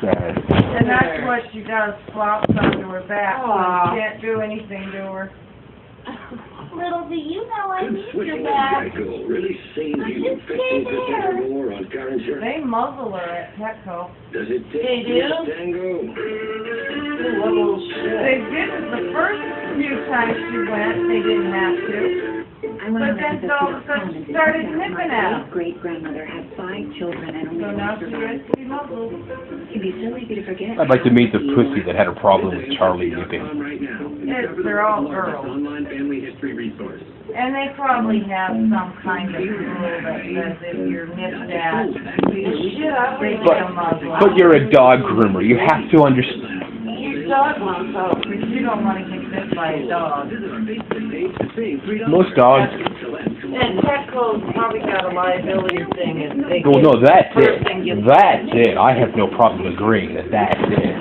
sad. And that's what she does, flops onto her back. Aw. You can't do anything to her. Little do you know I need your Switching back. to Geico really saves you Just stay 15% there. or more on car insurance. They muzzle her at Petco. Does it take They do? Tango? They didn't the first few times she went, they didn't have to. But then all of a sudden she started nipping at them. Great-grandmother had 5 children and only So now she has survived. to be muzzled. It'd be so easy to forget. I'd like to meet the pussy that had a problem with Charlie nipping. Right now. They're all girls. Online family history resource. And they probably have some kind of rule that says if you're nipped at, they get a muzzle. But you're a dog groomer. You have to understand. Your dog wants out, but you don't want to get bit by a dog. Most dogs. And Petco's probably got a liability thing if they Well, no, that's it. person gets That's it. I have no problem agreeing that that's it.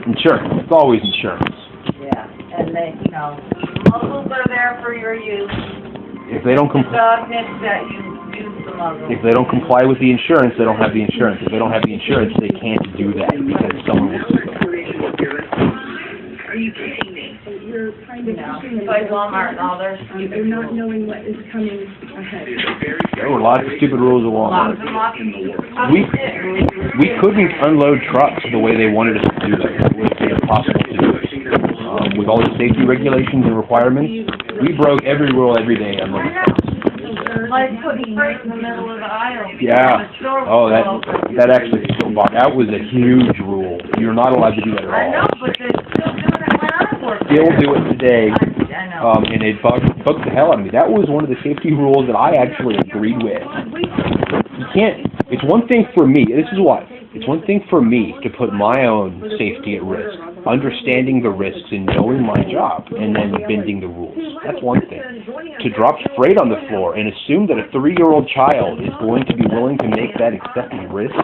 Insurance. It's always insurance. Yeah, and they, muzzles are there for your use. If they don't comply. Dog nips that you use the muzzle. If they don't comply with the insurance, they don't have the insurance. If they don't have the insurance, they can't do that because someone will sue them. Are you kidding me? It's like Walmart and all their stupid They're not rules. knowing what is coming ahead. There were lots of stupid rules at Lots Walmart. and lots of We couldn't unload trucks the way they wanted us to do that. It was impossible to do. With all the safety regulations and requirements, we broke every rule every day on those trucks. Like putting freight in the middle of the aisle. Yeah. Oh, that actually that was a huge rule. You're not allowed to do that at all. I know, but they're still doing it when I work. Still do it today. I know. And it bugged the hell out of me. That was one of the safety rules that I actually agreed with. You can't. It's one thing for me. This is what. It's one thing for me to put my own safety at risk, understanding the risks and knowing my job, and then bending the rules. That's one thing. To drop freight on the floor and assume that a 3-year-old child is going to be willing to make that accepted risk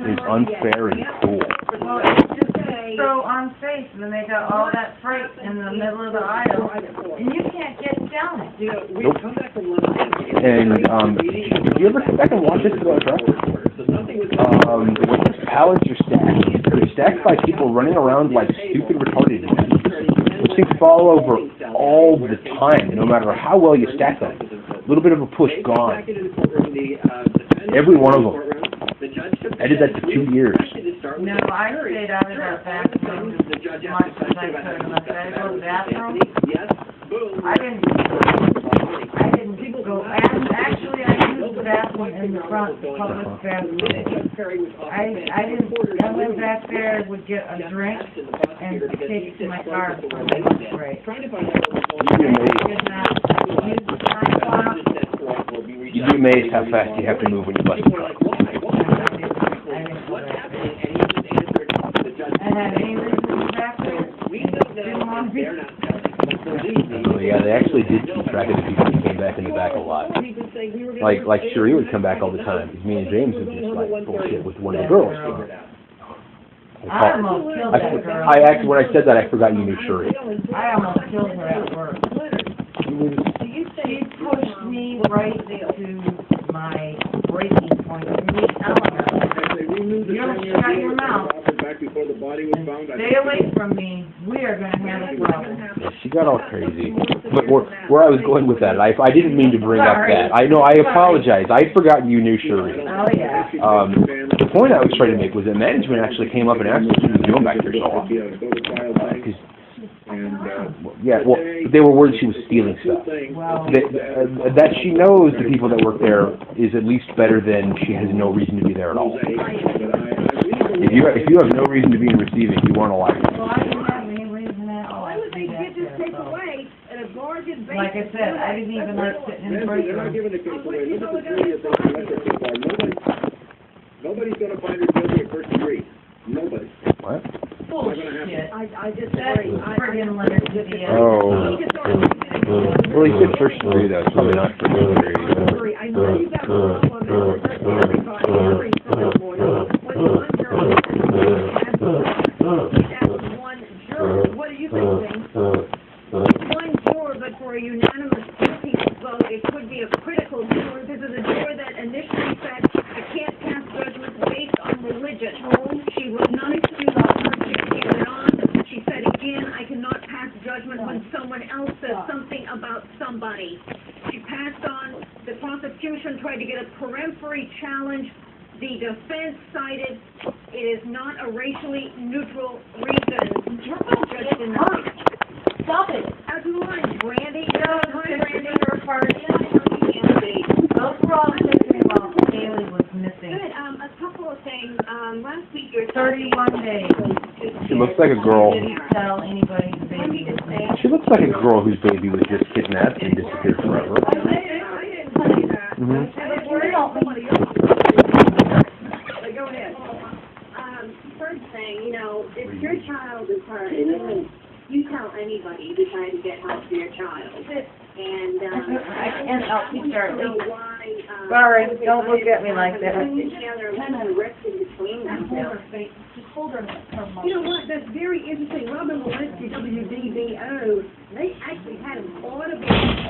is unfair and cruel. Well, it's just so unsafe when they got all that freight in the middle of the aisle, and you can't get down it. Nope. And did you ever come back and watch this about truck? The way these pallets are stacked. They're stacked by people running around like stupid retarded idiots. Those things fall over all the time, no matter how well you stack them. A little bit of a push, gone. Every one of them. I did that for 2 years. No, I stayed out of that bathroom as much as I could. Unless I go to the bathroom, I didn't go. Actually, I used the bathroom in the front, public bathroom. I went back there, would get a drink, and take it to my car for the lunch break. I did not use the time clock. You'd be amazed how fast you have to move when you bust a truck. Oh yeah, they actually did keep track of the people who came back in the back a lot. Like Cherie would come back all the time, because me and James would just like bullshit with one of the girls. I almost killed that girl. When I said that, I forgot you knew Cherie. I almost killed her at work. She pushed me right to my breaking point. Me telling her, you don't shut your mouth. Stay away from me. We are going to have a problem. Yeah, she got all crazy. But where I was going with that, I didn't mean to bring up that. I know, I apologize. I had forgotten you knew Cherie. Oh, yeah. The point I was trying to make was that management actually came up and asked us what she was doing back there so often. They were worried she was stealing stuff. Well, That she knows the people that work there is at least better than she has no reason to be there at all. If you have no reason to be in receiving, you aren't allowed. well, I didn't have any reason at all to be back there, so. Like I said, I didn't even like sitting in the break room. Nobody's going to find her guilty of first degree. Nobody. What? Bullshit. I just That's friggin' Leonard City. Oh. Well, he said first degree, though. It's probably not first degree. I know you got what are you thinking? One juror, but for a unanimous two-piece vote, it could be a critical juror. This is a juror that initially said, I can't pass judgment based on religion. agent. She was nice to her. She carried on. She said again, I cannot pass judgment when someone else says something about somebody. She passed on. The prosecution tried to get a peremptory challenge. The defense cited it is not a racially neutral reason. Judge denied. Stop it. As mine, Brandy. Brandy, you're a party. Those were all taken while Haley was missing. Good, a couple of things, last week your 31 days. She looks like a girl. Didn't tell anybody the baby was missing. She looks like a girl whose baby was just kidnapped and disappeared forever. I didn't say that. Mhm. Somebody else. Go ahead. First thing, if your child is hurt, you tell anybody to try to get help for your child. And, I can't help you, Charlie. know why, Sorry, don't look at me like that. together, and rift in between them. You know what, that's very interesting. Robin Walensky, WDBO, they actually had an audible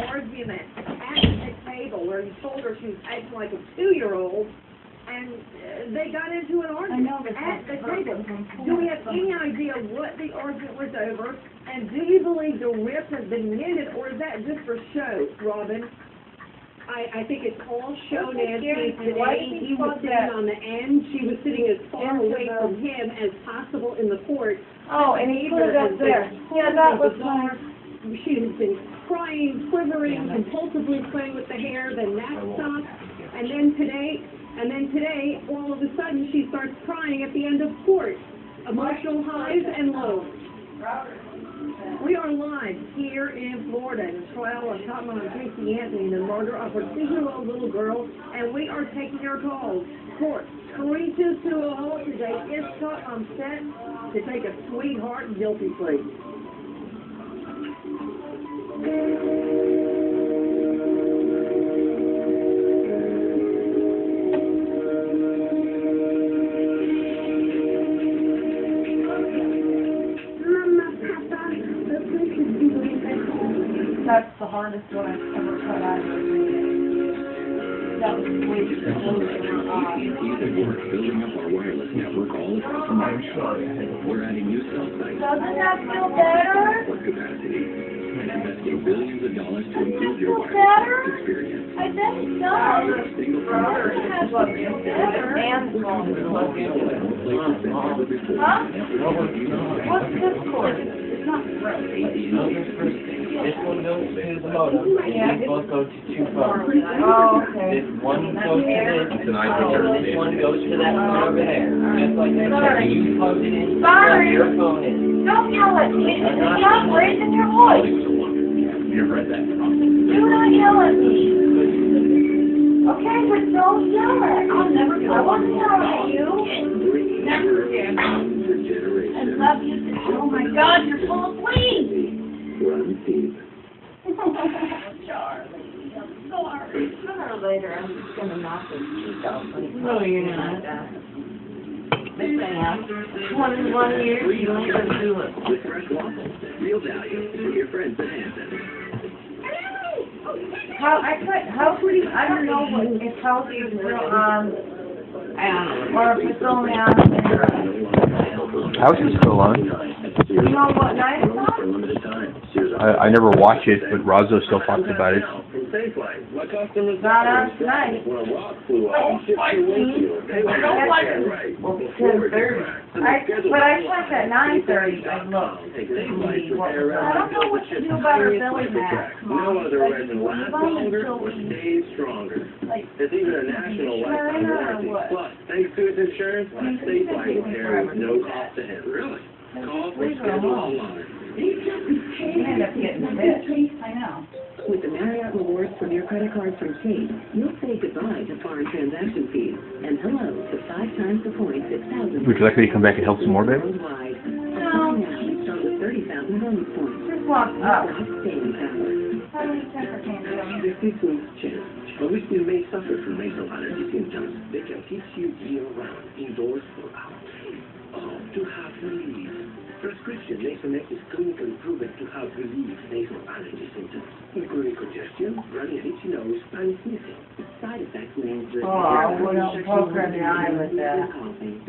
argument at the table where he told her she was acting like a 2-year-old, and they got into an argument at the table. Do we have any idea what the argument was over? And do you believe the rift has been mended, or is that just for show, Robin? I think it's all show, Nancy. Today, he was sitting on the end. She was sitting as far away from him as possible in the court. Oh, and he put it up there. Yeah, that was nice. She has been crying, quivering, compulsively playing with the hair, then that stopped. And then today, all of a sudden, she starts crying at the end of court. Emotional highs and lows. We are live here in Florida in the trial of Cotton Casey Anthony, the murder of her 6-year-old little girl, and we are taking our calls. Court screeches to a halt today. Ishka on set to take a sweetheart guilty plea. That's the hardest one I've ever cut out. That was way too close to her eye. We're building up our wireless network all across America. We're adding new cell sites. Doesn't that feel better? Network capacity. And investing billions of dollars to improve your Feel better? wireless experience. I bet it does. Single That's what feels better. And phone is looking. Huh? What's this cord? It's not This one goes to the modem, and these both go to 2 phones. Oh, okay. This one goes to this, and this one goes to that one over there. Just like that, you plug it in where your phone is. Don't yell at me. Stop raising your voice. You've read that wrong. Do not yell at me. Okay, but don't yell at me. I won't yell at you. Never again. I love you. Oh my God, you're full of weeds. Run deep. Charlie, I'm sorry. Sooner or later, I'm just going to knock his teeth out. No, you're not. This thing after 21 years, you ain't going to do it. With fresh waffles, real value for your friends at Hampton. I don't know what, if house is still on, or if it's only on there. House is still on. You know what night it's on? For limited time. I never watch it, but Razzo still talks about it. My customers Not on tonight. when a rock flew up and shipped your windshield. They were right. Well, it's 10:30. But I checked at 9:30. I looked to see what was on. I don't know what to do about our billing map. No other resin lasts longer or stays stronger. It's even a national lifetime warranty. Plus, thanks to its insurance, Safe Life repair with no cost to him. Really? Call for schedule online. You end up getting sick. I know. With the Marriott Rewards Premier Credit Card from Chase, you'll say goodbye to foreign transaction fees and hello to 5 times the points at thousands. Would you like me to come back and help some more, babe? Worldwide. No. Now, start with 30,000 bonus points. Just walk up. Staying power. How do you temper tantrum? The seasons change, but we still may suffer from nasal allergy symptoms. They can keep you year-round, indoors for hours. Oh, to have relief. Prescription Nasonex is clinically proven to have relief nasal allergy symptoms, including congestion, runny and itchy nose, and sneezing. Side effects may include Oh, we don't poke her in the eye with that. coughing.